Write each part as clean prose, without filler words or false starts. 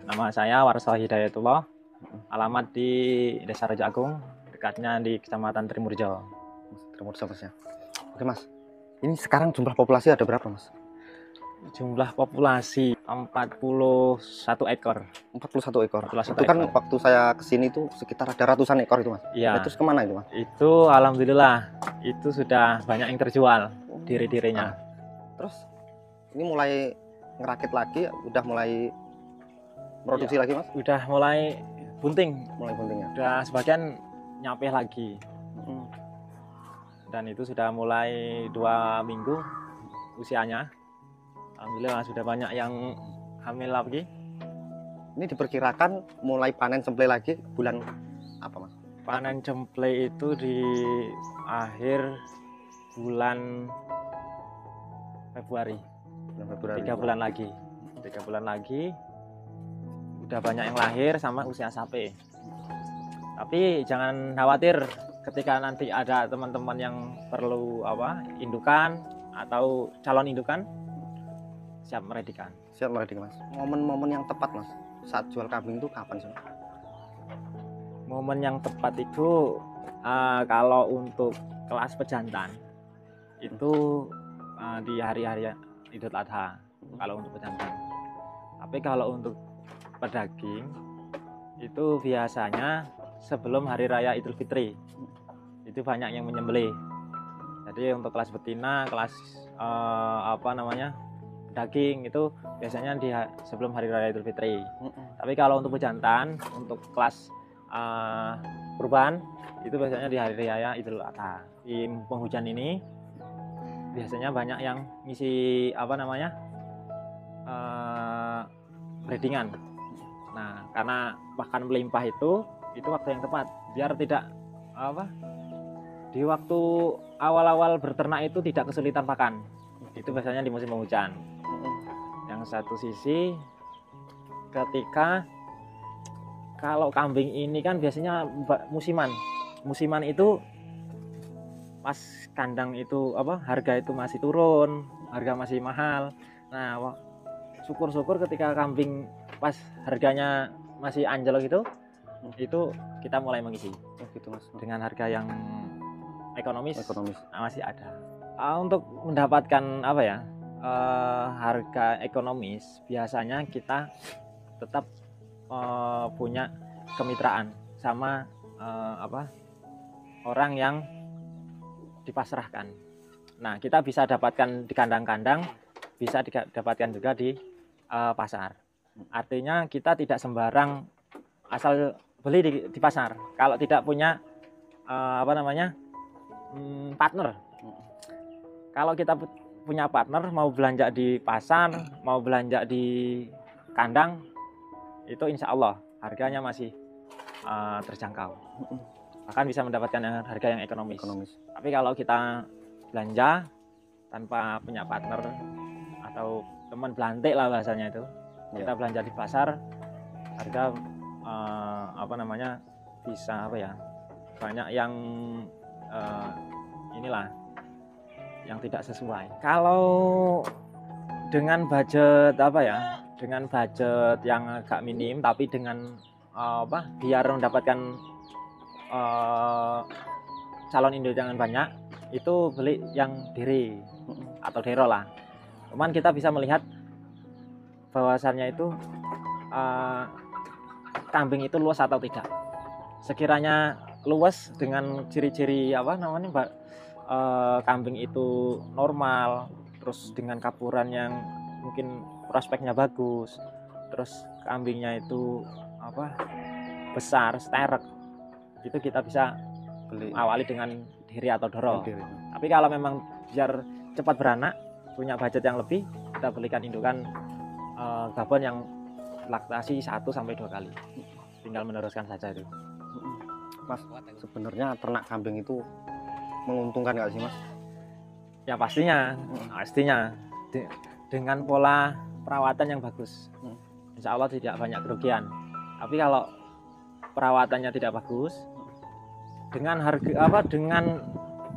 Nama saya Warso Hidayatullah. Alamat di Desa Raja Agung, dekatnya di Kecamatan Trimurjo. Trimurjo Mas ya. Oke Mas, ini sekarang jumlah populasi ada berapa Mas? Jumlah populasi 41 ekor. 41 ekor. 41 Itu kan ekor. waktu saya kesini itu sekitar ada ratusan ekor itu Mas. Iya. Terus kemana itu Mas? Itu alhamdulillah itu sudah banyak yang terjual diri-dirinya. Terus ini mulai ngerakit lagi, udah mulai produksi lagi Mas? Udah mulai bunting, Mulai buntingnya. udah sebagian nyampe lagi. Dan itu sudah mulai 2 minggu usianya. Alhamdulillah sudah banyak yang hamil lagi. Ini diperkirakan mulai panen cemplay lagi bulan apa Mas? Panen cemplay itu di akhir bulan Februari. Bulan Februari. 3 bulan lagi. 3 bulan lagi. Udah banyak yang lahir sama usia sapi. Tapi jangan khawatir ketika nanti ada teman-teman yang perlu indukan atau calon indukan, siap meredikan. Siap meredikan Mas. Momen-momen yang tepat Mas saat jual kambing itu kapan sih? Momen yang tepat itu kalau untuk kelas pejantan itu di hari-hari Idul Adha kalau untuk pejantan. Tapi kalau untuk pedaging itu biasanya sebelum hari raya Idul Fitri. Itu banyak yang menyembelih. Jadi untuk kelas betina, kelas daging itu biasanya sebelum hari raya Idul Fitri. Tapi kalau untuk pejantan, untuk kelas kurban itu biasanya di hari raya Idul Adha. Di penghujan ini biasanya banyak yang ngisi breedingan. Nah, karena pakan melimpah itu waktu yang tepat biar tidak di waktu awal-awal berternak itu tidak kesulitan pakan. Itu biasanya di musim penghujan. Yang satu sisi ketika kalau kambing ini kan biasanya musiman itu pas kandang itu harga itu masih turun, harga masih mahal. Nah, syukur-syukur ketika kambing pas harganya masih anjlok itu kita mulai mengisi gitu Mas. Dengan harga yang ekonomis. Masih ada. Untuk mendapatkan harga ekonomis biasanya kita tetap punya kemitraan sama orang yang dipasrahkan. Nah, kita bisa dapatkan di kandang-kandang, bisa didapatkan juga di pasar. Artinya kita tidak sembarang asal beli di pasar. Kalau tidak punya partner. Kalau kita punya partner, mau belanja di pasar, mau belanja di kandang, itu insya Allah harganya masih terjangkau. Bahkan bisa mendapatkan harga yang ekonomis. Tapi kalau kita belanja tanpa punya partner atau teman belantik lah bahasanya itu, kita belanja di pasar, harga bisa banyak yang yang tidak sesuai. Kalau dengan budget dengan budget yang agak minim tapi dengan biar mendapatkan calon induk yang banyak, itu beli yang diri atau dero lah. Cuman kita bisa melihat bahwasannya itu kambing itu luas atau tidak. Sekiranya luas dengan ciri-ciri kambing itu normal, terus dengan kapuran yang mungkin prospeknya bagus, terus kambingnya itu besar, sterek, itu kita bisa awali dengan diri atau doro. Tapi kalau memang biar cepat beranak, punya budget yang lebih, kita belikan indukan gabon yang laktasi 1-2 kali. Tinggal meneruskan saja itu. Mas, sebenarnya ternak kambing itu menguntungkan nggak sih Mas? Ya pastinya. Dengan pola perawatan yang bagus, insya Allah tidak banyak kerugian. Tapi kalau perawatannya tidak bagus, dengan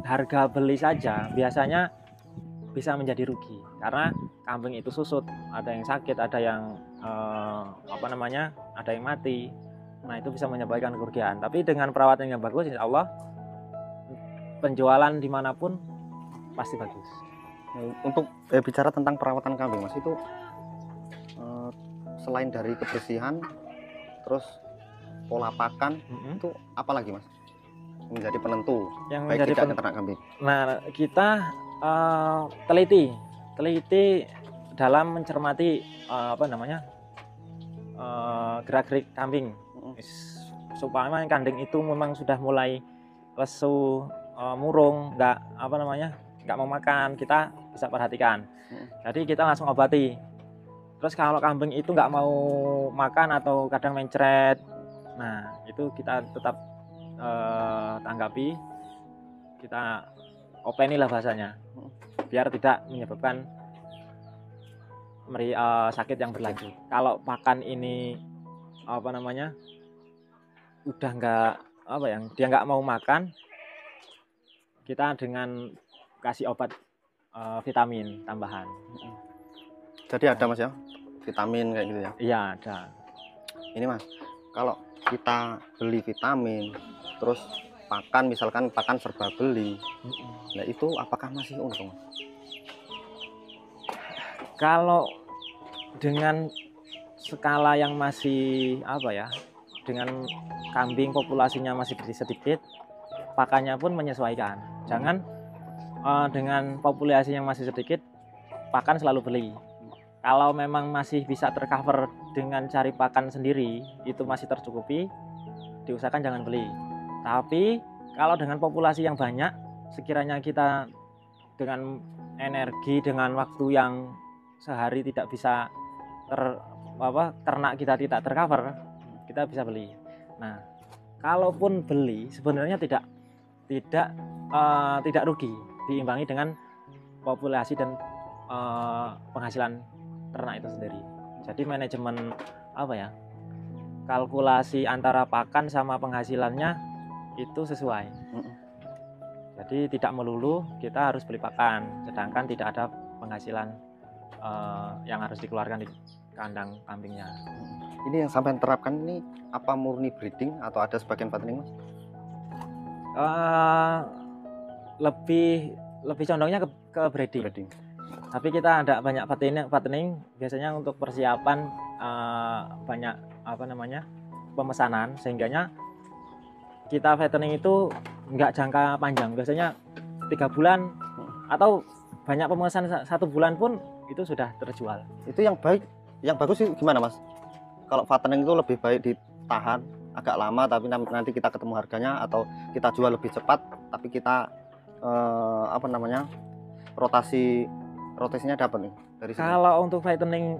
harga beli saja biasanya bisa menjadi rugi karena kambing itu susut, ada yang sakit, ada yang ada yang mati. Nah itu bisa menyebabkan kerugian. Tapi dengan perawatan yang bagus, insya Allah penjualan dimanapun pasti bagus. Untuk bicara tentang perawatan kambing Mas, itu selain dari kebersihan, terus pola pakan, itu apa lagi Mas menjadi penentu yang baik menjadi tidaknya ternak kambing? Nah kita teliti dalam mencermati gerak-gerik kambing supaya kambing itu memang sudah mulai lesu, murung, nggak mau makan, kita bisa perhatikan. Jadi kita langsung obati. Terus kalau kambing itu nggak mau makan atau kadang mencret, nah itu kita tetap tanggapi, kita openi lah bahasanya, biar tidak menyebabkan sakit yang berlanjut. Kalau pakan ini udah dia nggak mau makan, kita dengan kasih obat vitamin tambahan. Jadi ada Mas ya vitamin kayak gitu ya? Iya ada. Ini Mas, kalau kita beli vitamin terus pakan, misalkan pakan serba beli, nah itu apakah masih untung? Kalau dengan skala yang masih dengan kambing populasinya masih sedikit, pakannya pun menyesuaikan. Jangan dengan populasi yang masih sedikit, pakan selalu beli. Kalau memang masih bisa tercover dengan cari pakan sendiri, itu masih tercukupi, diusahakan jangan beli. Tapi kalau dengan populasi yang banyak, sekiranya kita dengan energi, dengan waktu yang sehari tidak bisa ternak kita tidak tercover, kita bisa beli. Nah, kalaupun beli sebenarnya tidak rugi, diimbangi dengan populasi dan penghasilan ternak itu sendiri. Jadi manajemen kalkulasi antara pakan sama penghasilannya itu sesuai. Jadi tidak melulu kita harus beli pakan, sedangkan tidak ada penghasilan yang harus dikeluarkan di kandang kambingnya. Ini yang sampai terapkan ini apa murni breeding atau ada sebagian fattening Mas? Lebih condongnya ke breeding. Tapi kita ada banyak fattening biasanya untuk persiapan banyak pemesanan, sehingganya kita fattening itu nggak jangka panjang, biasanya 3 bulan atau banyak pemesanan 1 bulan pun itu sudah terjual. Itu yang bagus sih gimana Mas? Kalau fattening itu lebih baik ditahan agak lama tapi nanti kita ketemu harganya, atau kita jual lebih cepat tapi kita rotasinya dapat nih dari sini? Kalau untuk fattening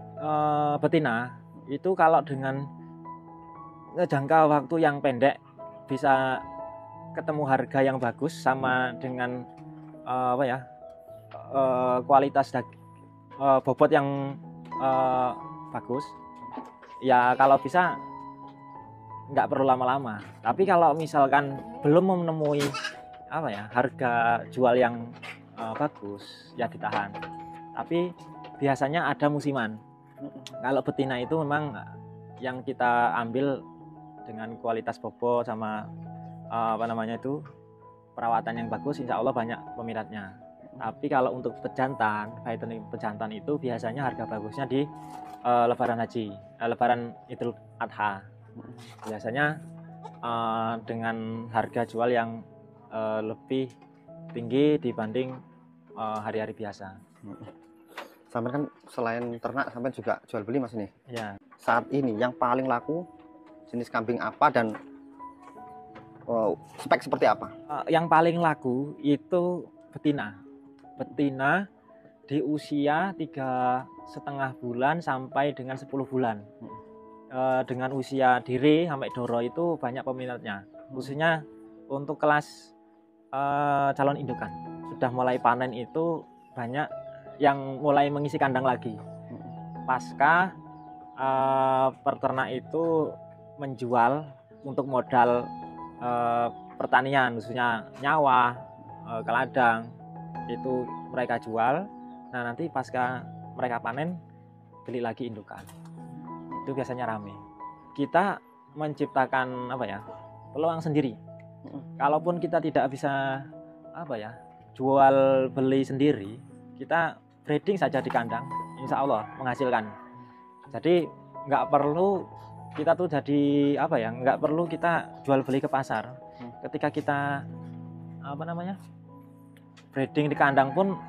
betina itu kalau dengan jangka waktu yang pendek bisa ketemu harga yang bagus sama dengan kualitas bobot yang bagus. Ya kalau bisa nggak perlu lama-lama. Tapi kalau misalkan belum menemui harga jual yang bagus, ya ditahan. Tapi biasanya ada musiman. Kalau betina itu memang yang kita ambil dengan kualitas bobot sama perawatan yang bagus, insya Allah banyak peminatnya. Tapi kalau untuk fattening pejantan itu biasanya harga bagusnya di Lebaran Haji, Lebaran Idul Adha. Biasanya dengan harga jual yang lebih tinggi dibanding hari-hari biasa. Sampai kan selain ternak, sampai juga jual beli Mas ini. Ya. Saat ini yang paling laku jenis kambing apa dan spek seperti apa? Yang paling laku itu betina di usia 3,5 bulan sampai dengan 10 bulan. Dengan usia diri sampai doro itu banyak peminatnya, khususnya untuk kelas calon indukan. Sudah mulai panen itu banyak yang mulai mengisi kandang lagi. Pasca peternak itu menjual untuk modal pertanian, khususnya nyawa, ke ladang, itu mereka jual. Nah nanti pasca mereka panen beli lagi indukan. Itu biasanya rame. Kita menciptakan apa ya, peluang sendiri. Kalaupun kita tidak bisa apa ya, jual beli sendiri, kita breeding saja di kandang, insya Allah menghasilkan. Jadi nggak perlu kita tuh jadi apa ya, nggak perlu kita jual beli ke pasar. Ketika kita apa namanya, breeding di kandang pun,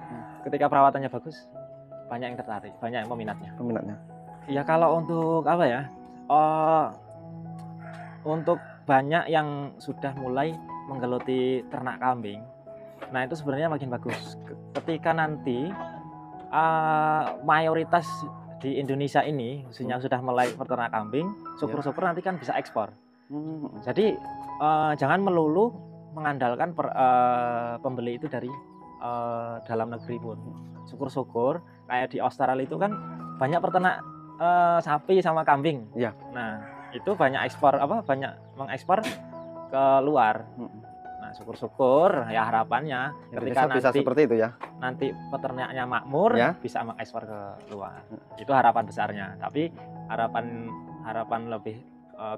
ketika perawatannya bagus, banyak yang tertarik, banyak yang peminatnya. Ya kalau untuk apa ya, untuk banyak yang sudah mulai menggeluti ternak kambing, nah itu sebenarnya makin bagus. Ketika nanti mayoritas di Indonesia ini khususnya sudah mulai peternak kambing, syukur-syukur nanti kan bisa ekspor. Jadi jangan melulu mengandalkan pembeli itu dari dalam negeri pun. Syukur-syukur kayak di Australia itu kan banyak peternak sapi sama kambing. Ya. Nah itu banyak ekspor banyak mengekspor ke luar. Nah syukur-syukur ya harapannya ketika bisa nanti seperti itu ya. Nanti peternaknya makmur Ya. bisa mengekspor ke luar. Itu harapan besarnya. Tapi harapan lebih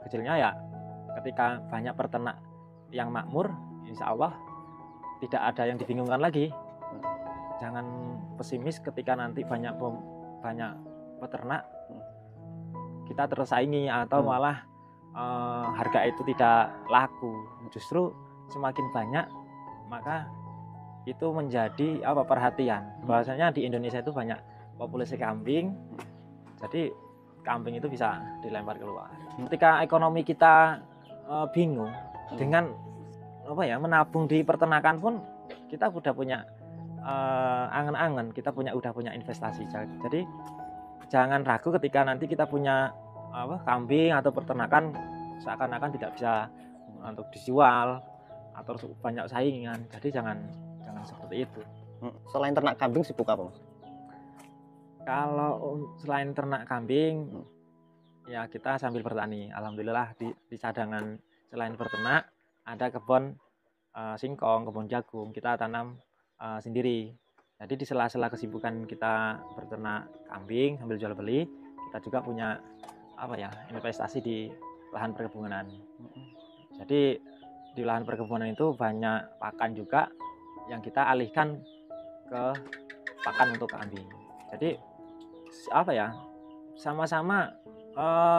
kecilnya ya ketika banyak peternak yang makmur, insya Allah tidak ada yang dibingungkan lagi. Jangan pesimis ketika nanti banyak peternak kita tersaingi atau malah harga itu tidak laku. Justru semakin banyak maka itu menjadi perhatian bahwasanya di Indonesia itu banyak populasi kambing, jadi kambing itu bisa dilempar keluar. Ketika ekonomi kita bingung dengan menabung di peternakan pun, kita udah punya angan-angan, kita udah punya investasi. Jadi jangan ragu ketika nanti kita punya kambing atau peternakan seakan-akan tidak bisa untuk dijual atau banyak saingan. Jadi jangan seperti itu. Selain ternak kambing sibuk apa, Mas? Kalau selain ternak kambing, ya kita sambil bertani. Alhamdulillah di cadangan selain berternak ada kebun singkong, kebun jagung, kita tanam sendiri. Jadi di sela-sela kesibukan kita berternak kambing sambil jual beli, kita juga punya investasi di lahan perkebunan. Jadi di lahan perkebunan itu banyak pakan juga yang kita alihkan ke pakan untuk kambing. Jadi sama-sama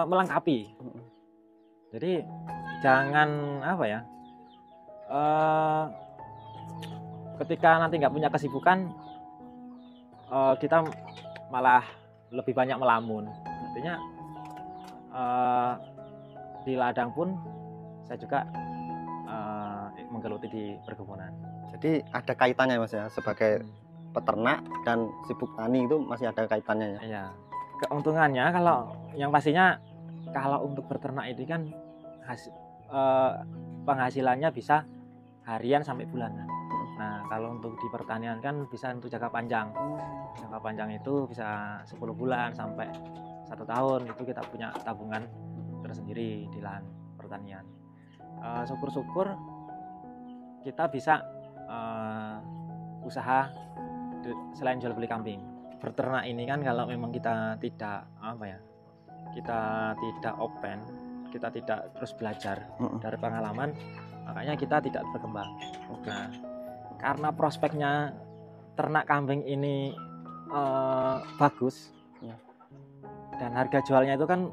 melengkapi. Jadi jangan ketika nanti nggak punya kesibukan, kita malah lebih banyak melamun. Artinya di ladang pun saya juga menggeluti di perkebunan. Jadi ada kaitannya, Mas ya, sebagai peternak dan sibuk tani itu masih ada kaitannya ya. Iya. Keuntungannya kalau yang pastinya kalau untuk berternak ini kan penghasilannya bisa harian sampai bulanan. Nah, kalau untuk di pertanian kan bisa untuk jangka panjang. Jangka panjang itu bisa 10 bulan sampai 1 tahun, itu kita punya tabungan tersendiri di lahan pertanian. Syukur-syukur kita bisa usaha selain jual beli kambing. Berternak ini kan kalau memang kita tidak kita tidak open, kita tidak terus belajar dari pengalaman, makanya kita tidak berkembang. Nah, karena prospeknya ternak kambing ini bagus dan harga jualnya itu kan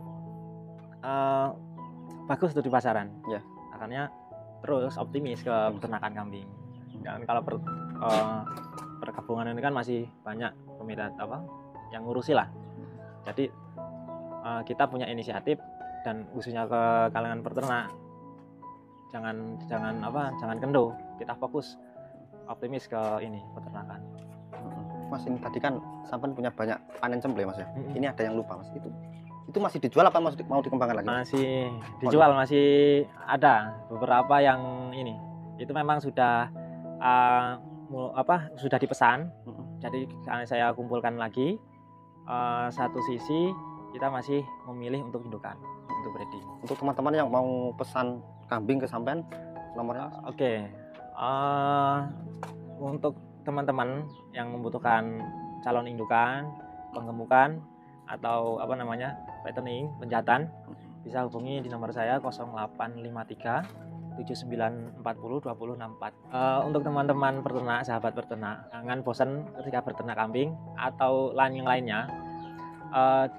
bagus tuh di pasaran. Ya. Makanya terus optimis ke peternakan kambing. Dan kalau perkebunan ini kan masih banyak peminat yang ngurusi lah. Jadi kita punya inisiatif dan khususnya ke kalangan peternak, jangan kendor, kita fokus optimis ke peternakan. Mas, ini tadi kan sampean punya banyak panen cemple, Mas ya. Ini ada yang lupa, Mas. Itu masih dijual apa mau dikembangkan lagi? Masih dijual, masih ada beberapa yang ini. Itu memang sudah sudah dipesan. Jadi saya kumpulkan lagi. Satu sisi kita masih memilih untuk indukan, untuk breeding. Untuk teman-teman yang mau pesan kambing ke sampean, nomornya? Oke. Untuk teman-teman yang membutuhkan calon indukan, penggemukan, atau apa namanya, fattening, penjatan, bisa hubungi di nomor saya 0853 7940 2064. Untuk teman-teman peternak, sahabat peternak, jangan bosan ketika berternak kambing atau lain yang lainnya.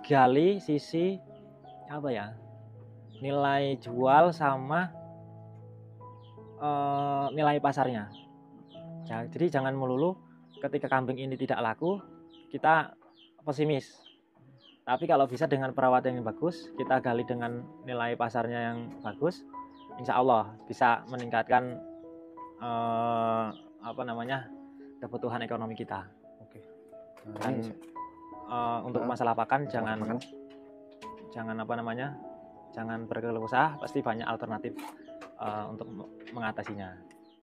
Gali sisi apa ya, nilai jual sama nilai pasarnya. Jadi jangan melulu ketika kambing ini tidak laku kita pesimis. Tapi kalau bisa dengan perawatan yang bagus, kita gali dengan nilai pasarnya yang bagus, insya Allah bisa meningkatkan apa namanya, kebutuhan ekonomi kita. Oke. Dan untuk masalah pakan jangan apa namanya, jangan berkeluh kesah, pasti banyak alternatif untuk mengatasinya.